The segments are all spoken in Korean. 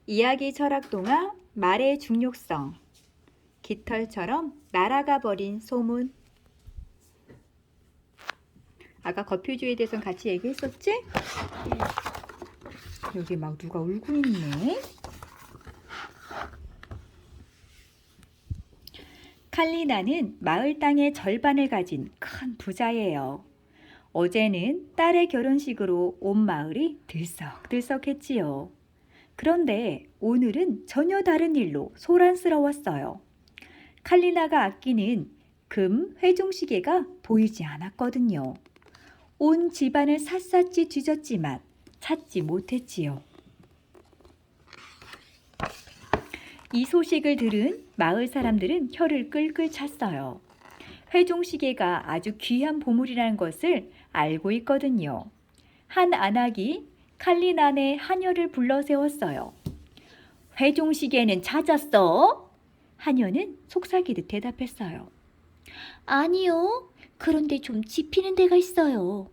이야기 철학 동화 말의 중요성. 깃털처럼 날아가 버린 소문. 아까 거표주의에 대해서 같이 얘기했었지? 여기 막 누가 울고 있네. 칼리나는 마을 땅의 절반을 가진 큰 부자예요. 어제는 딸의 결혼식으로 온 마을이 들썩들썩했지요. 그런데 오늘은 전혀 다른 일로 소란스러웠어요. 칼리나가 아끼는 금 회중시계가 보이지 않았거든요. 온 집안을 샅샅이 뒤졌지만 찾지 못했지요. 이 소식을 들은 마을 사람들은 혀를 끌끌 찼어요. 회중시계가 아주 귀한 보물이라는 것을 알고 있거든요. 한 안악이 칼리나네 하녀를 불러 세웠어요. 회중시계는 찾았어? 하녀는 속삭이듯 대답했어요. 아니요. 그런데 좀 짚히는 데가 있어요.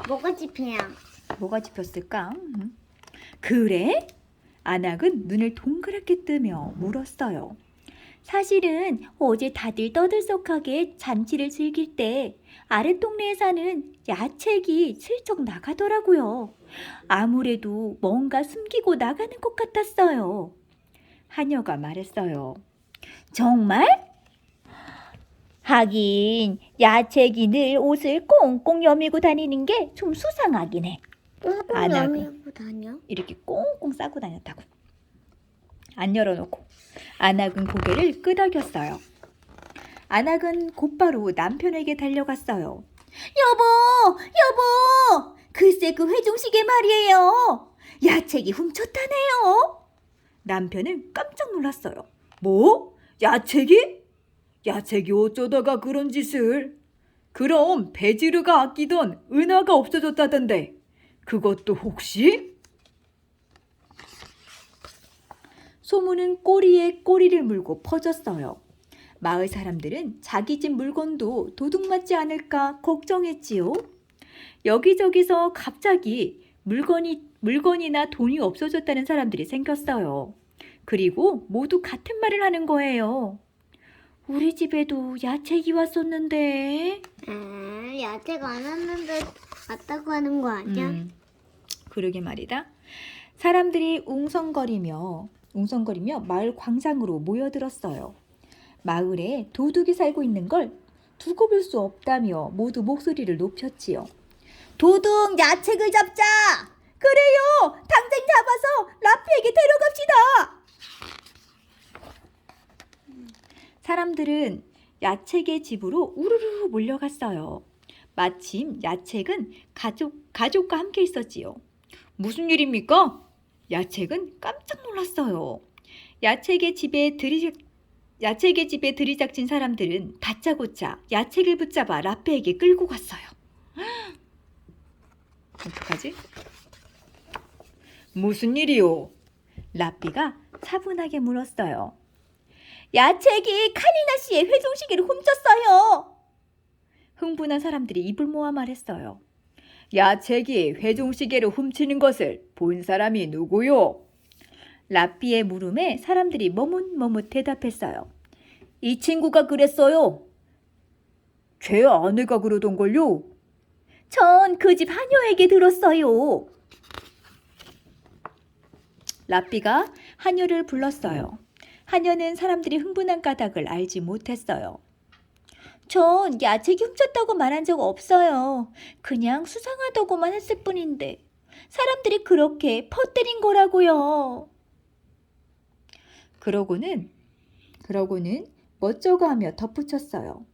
뭐가 짚히냐? 뭐가 짚혔을까? 그래? 안악은 눈을 동그랗게 뜨며 물었어요. 사실은 어제 다들 떠들썩하게 잔치를 즐길 때 아랫동네에 사는 야책이 슬쩍 나가더라고요. 아무래도 뭔가 숨기고 나가는 것 같았어요. 하녀가 말했어요. 정말? 하긴 야책이 늘 옷을 꽁꽁 여미고 다니는 게 좀 수상하긴 해. 꽁꽁 안 하고. 여미고 다녀? 이렇게 꽁꽁 싸고 다녔다고. 안 열어놓고. 안악은 고개를 끄덕였어요. 안악은 곧바로 남편에게 달려갔어요. 여보! 글쎄 그 회중시계 말이에요. 야책이 훔쳤다네요. 남편은 깜짝 놀랐어요. 뭐? 야책이? 야책이 어쩌다가 그런 짓을? 그럼 베지르가 아끼던 은하가 없어졌다던데 그것도 혹시? 소문은 꼬리에 꼬리를 물고 퍼졌어요. 마을 사람들은 자기 집 물건도 도둑맞지 않을까 걱정했지요. 여기저기서 갑자기 물건이나 돈이 없어졌다는 사람들이 생겼어요. 그리고 모두 같은 말을 하는 거예요. 우리 집에도 야채기 왔었는데. 야채가 안 왔는데 왔다고 하는 거 아니야? 그러게 말이다. 사람들이 웅성거리며 마을 광장으로 모여들었어요. 마을에 도둑이 살고 있는 걸 두고 볼 수 없다며 모두 목소리를 높였지요. 도둑 야책을 잡자! 그래요! 당장 잡아서 라피에게 데려갑시다! 사람들은 야책의 집으로 우르르 몰려갔어요. 마침 야책은 가족과 함께 있었지요. 무슨 일입니까? 야책은 깜짝 놀랐어요. 야책의 집에 들이닥친 사람들은 다짜고짜 야책을 붙잡아 라페에게 끌고 갔어요. 어떡하지? 무슨 일이요? 라피가 차분하게 물었어요. 야책이 칼리나 씨의 회중시계를 훔쳤어요. 흥분한 사람들이 입을 모아 말했어요. 야책이 회중시계를 훔치는 것을 본 사람이 누구요? 라피의 물음에 사람들이 머뭇머뭇 대답했어요. 이 친구가 그랬어요. 제 아내가 그러던걸요. 전 그 집 하녀에게 들었어요. 라피가 하녀를 불렀어요. 하녀는 사람들이 흥분한 까닭을 알지 못했어요. 전 야책이 훔쳤다고 말한 적 없어요. 그냥 수상하다고만 했을 뿐인데 사람들이 그렇게 퍼뜨린 거라고요. 그러고는 멋쩍어 하며 덧붙였어요.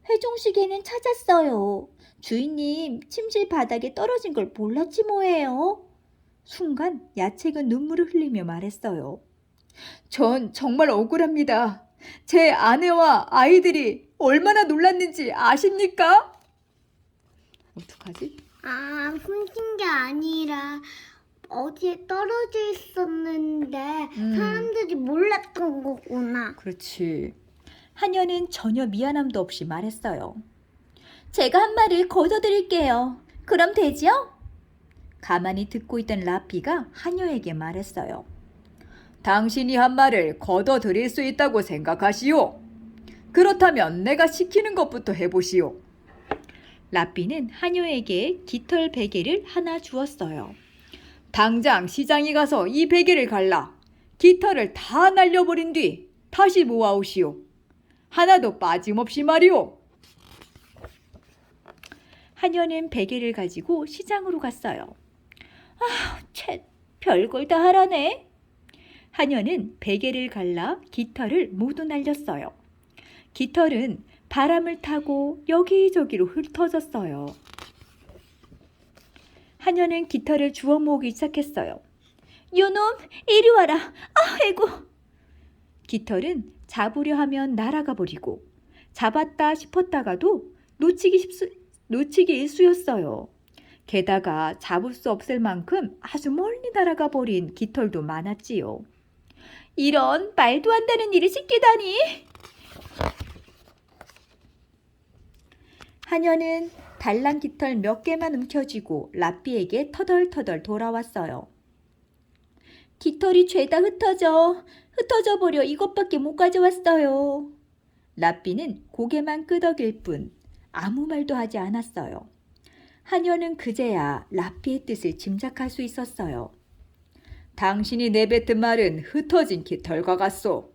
회중시계는 찾았어요. 주인님 침실 바닥에 떨어진 걸 몰랐지 뭐예요. 순간 야책은 눈물을 흘리며 말했어요. 전 정말 억울합니다. 제 아내와 아이들이 얼마나 놀랐는지 아십니까? 어떡하지? 훔친 게 아니라 어디에 떨어져 있었는데 사람들이 몰랐던 거구나. 그렇지. 하녀는 전혀 미안함도 없이 말했어요. 제가 한 말을 거둬드릴게요. 그럼 되지요? 가만히 듣고 있던 라피가 하녀에게 말했어요. 당신이 한 말을 거둬들일 수 있다고 생각하시오. 그렇다면 내가 시키는 것부터 해보시오. 라피는 하녀에게 깃털 베개를 하나 주었어요. 당장 시장에 가서 이 베개를 갈라 깃털을 다 날려버린 뒤 다시 모아오시오. 하나도 빠짐없이 말이오. 하녀는 베개를 가지고 시장으로 갔어요. 별걸 다 하라네. 하녀는 베개를 갈라 깃털을 모두 날렸어요. 깃털은 바람을 타고 여기저기로 흩어졌어요. 하녀는 깃털을 주워 모으기 시작했어요. 요놈, 이리 와라. 아이고. 깃털은 잡으려 하면 날아가 버리고 잡았다 싶었다가도 놓치기 일쑤였어요. 게다가 잡을 수 없을 만큼 아주 멀리 날아가 버린 깃털도 많았지요. 이런 말도 안 되는 일을 시키다니. 하녀는 달랑 깃털 몇 개만 움켜쥐고 라삐에게 터덜터덜 돌아왔어요. 깃털이 죄다 흩어져 버려 이것밖에 못 가져왔어요. 라삐는 고개만 끄덕일 뿐 아무 말도 하지 않았어요. 하녀는 그제야 라삐의 뜻을 짐작할 수 있었어요. 당신이 내뱉은 말은 흩어진 깃털과 같소.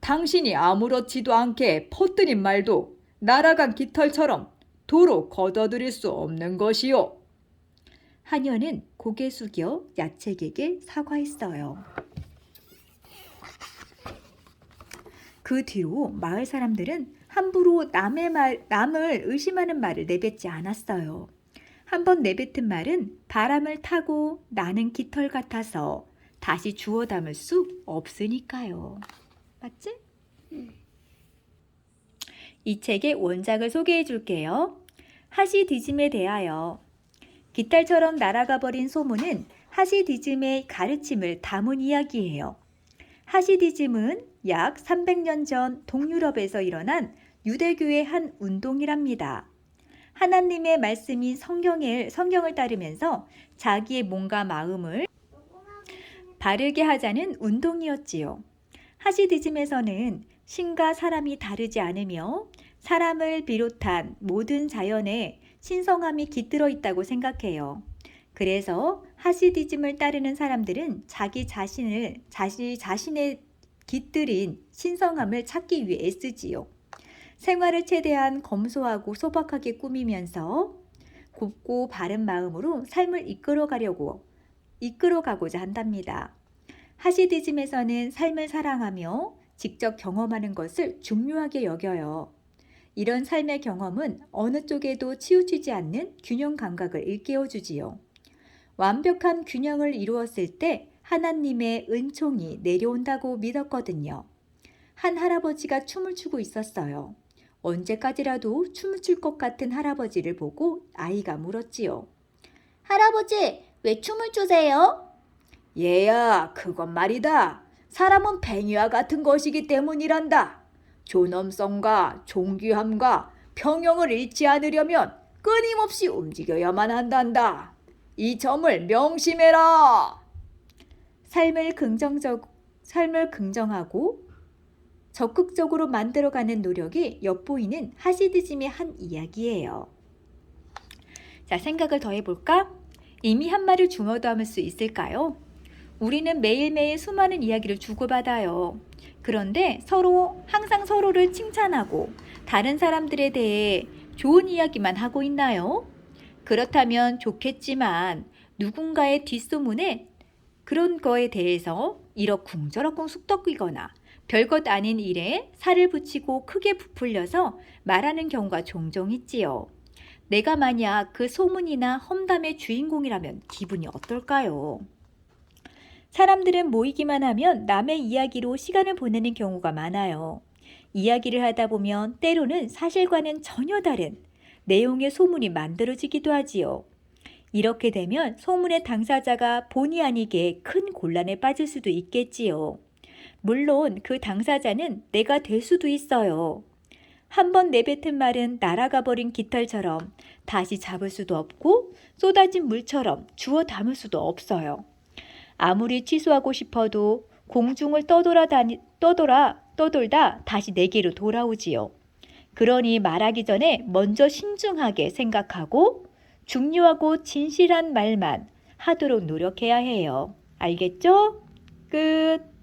당신이 아무렇지도 않게 퍼뜨린 말도 날아간 깃털처럼 도로 걷어들일 수 없는 것이요. 하녀는 고개 숙여 야책에게 사과했어요. 그 뒤로 마을 사람들은 함부로 남을 의심하는 말을 내뱉지 않았어요. 한번 내뱉은 말은 바람을 타고 나는 깃털 같아서 다시 주워 담을 수 없으니까요. 맞지? 이 책의 원작을 소개해 줄게요. 하시디즘에 대하여. 깃털처럼 날아가 버린 소문은 하시디즘의 가르침을 담은 이야기예요. 하시디즘은 약 300년 전 동유럽에서 일어난 유대교의 한 운동이랍니다. 하나님의 말씀인 성경을 따르면서 자기의 몸과 마음을 바르게 하자는 운동이었지요. 하시디즘에서는 신과 사람이 다르지 않으며 사람을 비롯한 모든 자연에 신성함이 깃들어 있다고 생각해요. 그래서 하시디즘을 따르는 사람들은 자기 자신의 깃들인 신성함을 찾기 위해 애쓰지요. 생활을 최대한 검소하고 소박하게 꾸미면서 곱고 바른 마음으로 삶을 이끌어가고자 한답니다. 하시디즘에서는 삶을 사랑하며 직접 경험하는 것을 중요하게 여겨요. 이런 삶의 경험은 어느 쪽에도 치우치지 않는 균형 감각을 일깨워주지요. 완벽한 균형을 이루었을 때 하나님의 은총이 내려온다고 믿었거든요. 한 할아버지가 춤을 추고 있었어요. 언제까지라도 춤을 출 것 같은 할아버지를 보고 아이가 물었지요. 할아버지, 왜 춤을 추세요? 얘야, 그건 말이다. 사람은 팽이와 같은 것이기 때문이란다. 존엄성과 존귀함과 평형을 잃지 않으려면 끊임없이 움직여야만 한단다. 이 점을 명심해라. 삶을 긍정하고 적극적으로 만들어가는 노력이 엿보이는 하시디즘의 한 이야기예요. 자, 생각을 더 해볼까? 이미 한 말을 주워 담을 수 있을까요? 우리는 매일매일 수많은 이야기를 주고받아요. 그런데 항상 서로를 칭찬하고 다른 사람들에 대해 좋은 이야기만 하고 있나요? 그렇다면 좋겠지만 누군가의 뒷소문에 그런 거에 대해서 이러쿵저러쿵 쑥덕이거나 별것 아닌 일에 살을 붙이고 크게 부풀려서 말하는 경우가 종종 있지요. 내가 만약 그 소문이나 험담의 주인공이라면 기분이 어떨까요? 사람들은 모이기만 하면 남의 이야기로 시간을 보내는 경우가 많아요. 이야기를 하다 보면 때로는 사실과는 전혀 다른 내용의 소문이 만들어지기도 하지요. 이렇게 되면 소문의 당사자가 본의 아니게 큰 곤란에 빠질 수도 있겠지요. 물론 그 당사자는 내가 될 수도 있어요. 한 번 내뱉은 말은 날아가 버린 깃털처럼 다시 잡을 수도 없고 쏟아진 물처럼 주워 담을 수도 없어요. 아무리 취소하고 싶어도 공중을 떠돌다 다시 내게로 돌아오지요. 그러니 말하기 전에 먼저 신중하게 생각하고 중요하고 진실한 말만 하도록 노력해야 해요. 알겠죠? 끝.